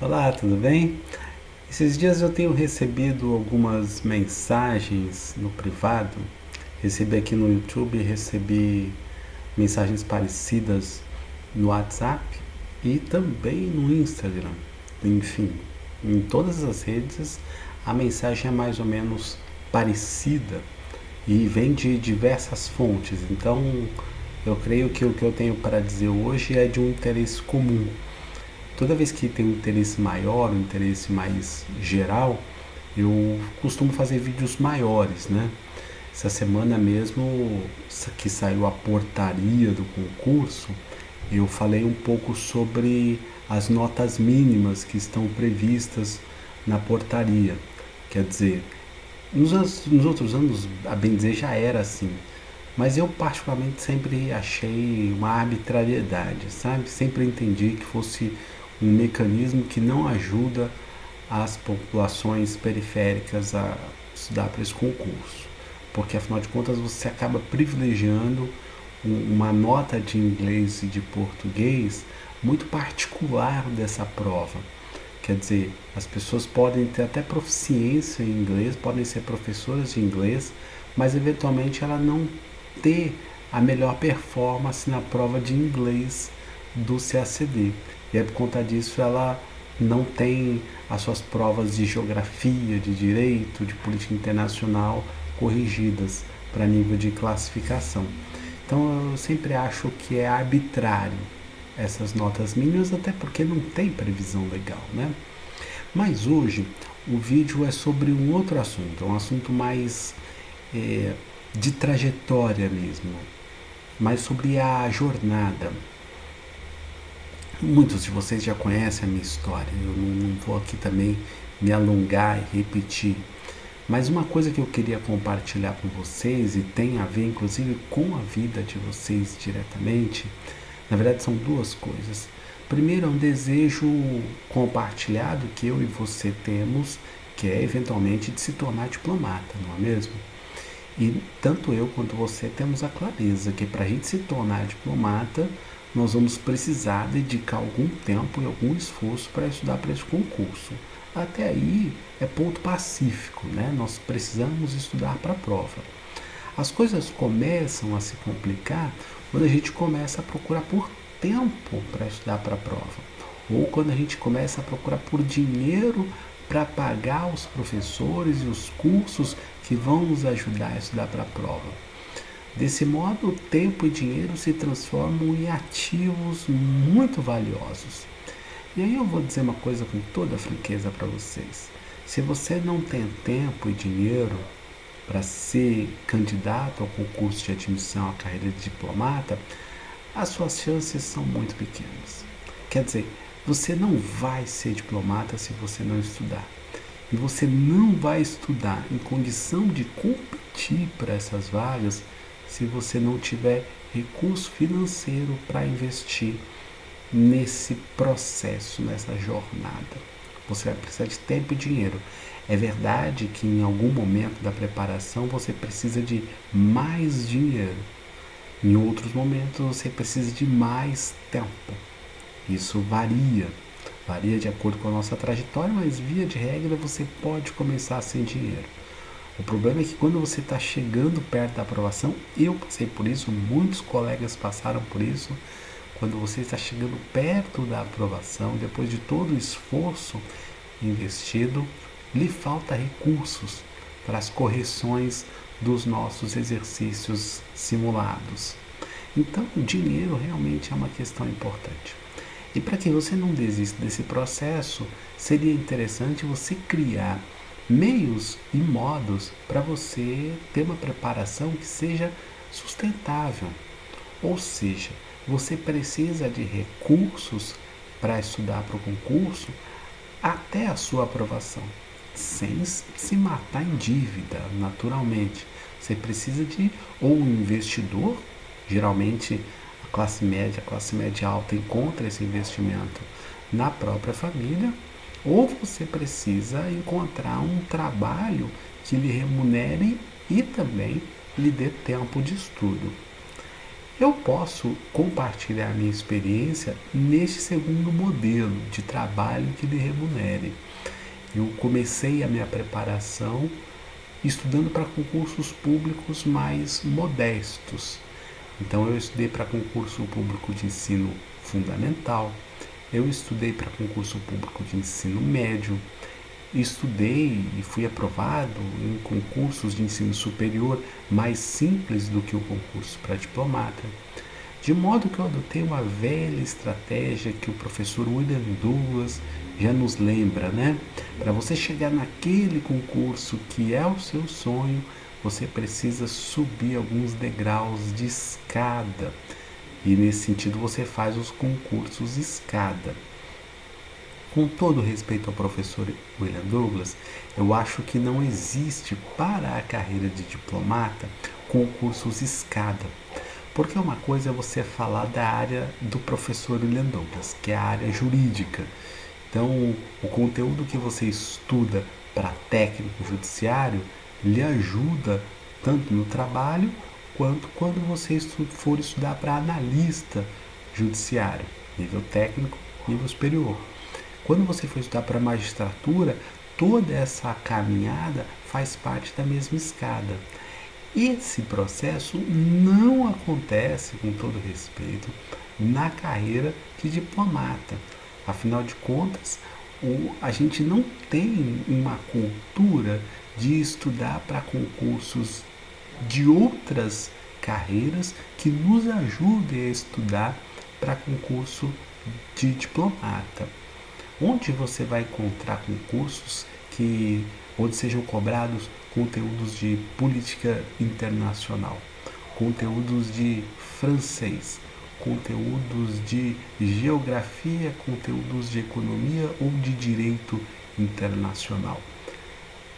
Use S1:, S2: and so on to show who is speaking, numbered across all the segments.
S1: Olá, tudo bem? Esses dias eu tenho recebido algumas mensagens no privado. Recebi aqui no YouTube, recebi mensagens parecidas no WhatsApp e também no Instagram. Enfim, em todas as redes a mensagem é mais ou menos parecida e vem de diversas fontes. Então, eu creio que o que eu tenho para dizer hoje é de um interesse comum. Toda vez que tem um interesse maior, um interesse mais geral, eu costumo fazer vídeos maiores, né? Essa semana mesmo que saiu a portaria do concurso, eu falei um pouco sobre as notas mínimas que estão previstas na portaria. Quer dizer, nos outros anos, a bem dizer, já era assim. Mas eu particularmente sempre achei uma arbitrariedade, sabe? Sempre entendi que fosse um mecanismo que não ajuda as populações periféricas a estudar para esse concurso. Porque afinal de contas você acaba privilegiando uma nota de inglês e de português muito particular dessa prova. Quer dizer, as pessoas podem ter até proficiência em inglês, podem ser professoras de inglês, mas eventualmente ela não ter a melhor performance na prova de inglês do CACD. E aí, por conta disso, ela não tem as suas provas de geografia, de direito, de política internacional corrigidas para nível de classificação. Então eu sempre acho que é arbitrário essas notas mínimas, até porque não tem previsão legal, né? Mas hoje o vídeo é sobre um outro assunto, é um assunto mais de trajetória mesmo, mais sobre a jornada. Muitos de vocês já conhecem a minha história, eu não vou aqui também me alongar e repetir. Mas uma coisa que eu queria compartilhar com vocês, e tem a ver inclusive com a vida de vocês diretamente, na verdade são duas coisas. Primeiro é um desejo compartilhado que eu e você temos, que é eventualmente de se tornar diplomata, não é mesmo? E tanto eu quanto você temos a clareza que para a gente se tornar diplomata, nós vamos precisar dedicar algum tempo e algum esforço para estudar para esse concurso. Até aí é ponto pacífico, né? Nós precisamos estudar para a prova. As coisas começam a se complicar quando a gente começa a procurar por tempo para estudar para a prova, ou quando a gente começa a procurar por dinheiro para pagar os professores e os cursos que vão nos ajudar a estudar para a prova. Desse modo, tempo e dinheiro se transformam em ativos muito valiosos. E aí eu vou dizer uma coisa com toda franqueza para vocês. Se você não tem tempo e dinheiro para ser candidato ao concurso de admissão à carreira de diplomata, as suas chances são muito pequenas. Quer dizer, você não vai ser diplomata se você não estudar. E você não vai estudar em condição de competir para essas vagas se você não tiver recurso financeiro para investir nesse processo, nessa jornada. Você vai precisar de tempo e dinheiro. É verdade que em algum momento da preparação você precisa de mais dinheiro. Em outros momentos você precisa de mais tempo. Isso varia de acordo com a nossa trajetória, mas via de regra você pode começar sem dinheiro. O problema é que quando você está chegando perto da aprovação, eu passei por isso, muitos colegas passaram por isso, quando você está chegando perto da aprovação, depois de todo o esforço investido, lhe falta recursos para as correções dos nossos exercícios simulados. Então, o dinheiro realmente é uma questão importante. E para que você não desista desse processo, seria interessante você criar meios e modos para você ter uma preparação que seja sustentável. Ou seja, você precisa de recursos para estudar para o concurso até a sua aprovação, sem se matar em dívida, naturalmente. Você precisa de ou um investidor, geralmente a classe média alta encontra esse investimento na própria família, ou você precisa encontrar um trabalho que lhe remunere e também lhe dê tempo de estudo. Eu posso compartilhar minha experiência neste segundo modelo de trabalho que lhe remunere. Eu comecei a minha preparação estudando para concursos públicos mais modestos. Então eu estudei para concurso público de ensino fundamental, eu estudei para concurso público de ensino médio, estudei e fui aprovado em concursos de ensino superior mais simples do que o concurso para diplomata. De modo que eu adotei uma velha estratégia que o professor William Douglas já nos lembra, né? Para você chegar naquele concurso que é o seu sonho, você precisa subir alguns degraus de escada. E nesse sentido você faz os concursos escada. Com todo respeito ao professor William Douglas, eu acho que não existe para a carreira de diplomata concursos escada. Porque uma coisa é você falar da área do professor William Douglas, que é a área jurídica. Então, o conteúdo que você estuda para técnico judiciário lhe ajuda tanto no trabalho quanto quando você for estudar para analista judiciário, nível técnico, nível superior. Quando você for estudar para magistratura, toda essa caminhada faz parte da mesma escada. Esse processo não acontece, com todo respeito, na carreira de diplomata. Afinal de contas, a gente não tem uma cultura de estudar para concursos de outras carreiras que nos ajudem a estudar para concurso de diplomata. Onde você vai encontrar concursos onde sejam cobrados conteúdos de política internacional, conteúdos de francês, conteúdos de geografia, conteúdos de economia ou de direito internacional?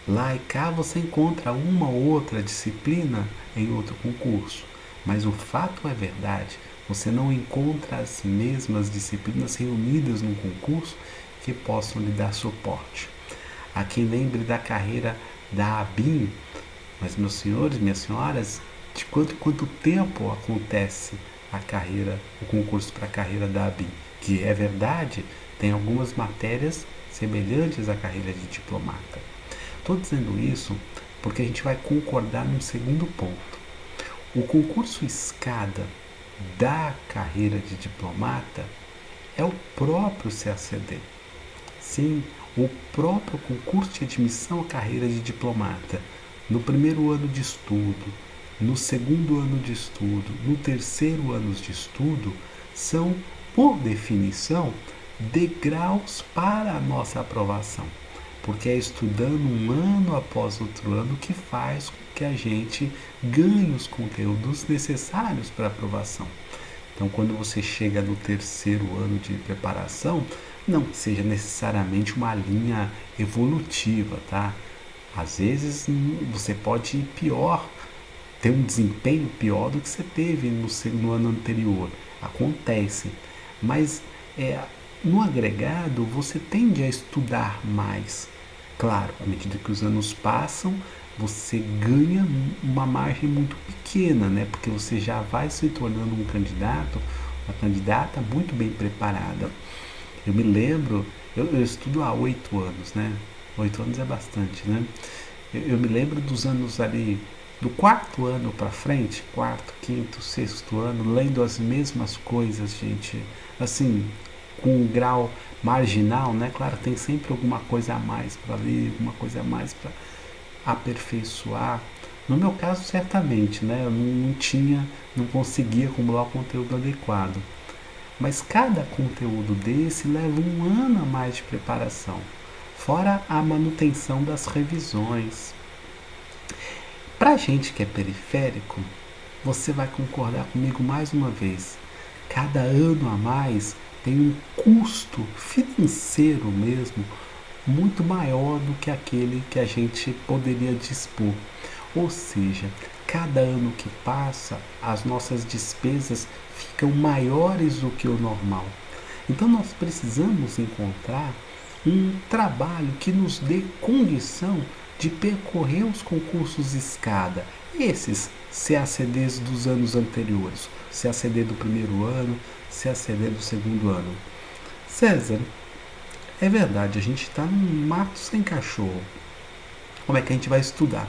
S1: Lá e cá você encontra uma ou outra disciplina em outro concurso, mas o fato é verdade, você não encontra as mesmas disciplinas reunidas num concurso que possam lhe dar suporte. Há quem lembre da carreira da ABIN, mas meus senhores, minhas senhoras, de quanto tempo acontece o concurso para a carreira da ABIN? Que é verdade, tem algumas matérias semelhantes à carreira de diplomata. Estou dizendo isso porque a gente vai concordar num segundo ponto. O concurso escada da carreira de diplomata é o próprio CACD. Sim, o próprio concurso de admissão à carreira de diplomata. No primeiro ano de estudo, no segundo ano de estudo, no terceiro ano de estudo, são, por definição, degraus para a nossa aprovação. Porque é estudando um ano após outro ano que faz com que a gente ganhe os conteúdos necessários para a aprovação. Então, quando você chega no terceiro ano de preparação, não que seja necessariamente uma linha evolutiva, tá? Às vezes você pode ir pior, ter um desempenho pior do que você teve no ano anterior. Acontece. Mas no agregado você tende a estudar mais. Claro, à medida que os anos passam, você ganha uma margem muito pequena, né? Porque você já vai se tornando um candidato, uma candidata muito bem preparada. Eu me lembro, eu estudo há 8 anos, né? 8 anos é bastante, né? Eu me lembro dos anos ali, do quarto ano para frente, quarto, quinto, sexto ano, lendo as mesmas coisas, gente, assim, com um grau marginal, né? Claro, tem sempre alguma coisa a mais para ler, alguma coisa a mais para aperfeiçoar. No meu caso, certamente, né? Eu não conseguia acumular o conteúdo adequado. Mas cada conteúdo desse leva um ano a mais de preparação, fora a manutenção das revisões. Para gente que é periférico, você vai concordar comigo mais uma vez. Cada ano a mais tem um custo financeiro mesmo muito maior do que aquele que a gente poderia dispor. Ou seja, cada ano que passa, as nossas despesas ficam maiores do que o normal. Então nós precisamos encontrar um trabalho que nos dê condição de percorrer os concursos escada, esses CACDs dos anos anteriores, CACD do primeiro ano, CACD do segundo ano. César, é verdade, a gente está num mato sem cachorro. Como é que a gente vai estudar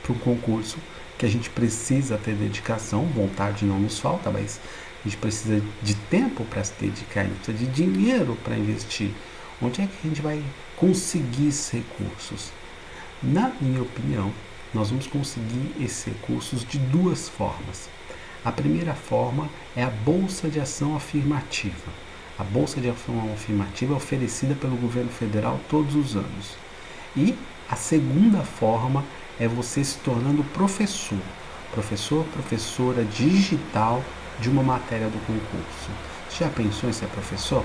S1: para um concurso que a gente precisa ter dedicação? Vontade não nos falta, mas a gente precisa de tempo para se dedicar, a gente precisa de dinheiro para investir. Onde é que a gente vai conseguir esses recursos? Na minha opinião, nós vamos conseguir esses recursos de duas formas. A primeira forma é a Bolsa de Ação Afirmativa. A Bolsa de Ação Afirmativa é oferecida pelo governo federal todos os anos. E a segunda forma é você se tornando professor, professora digital de uma matéria do concurso. Você já pensou em ser professor?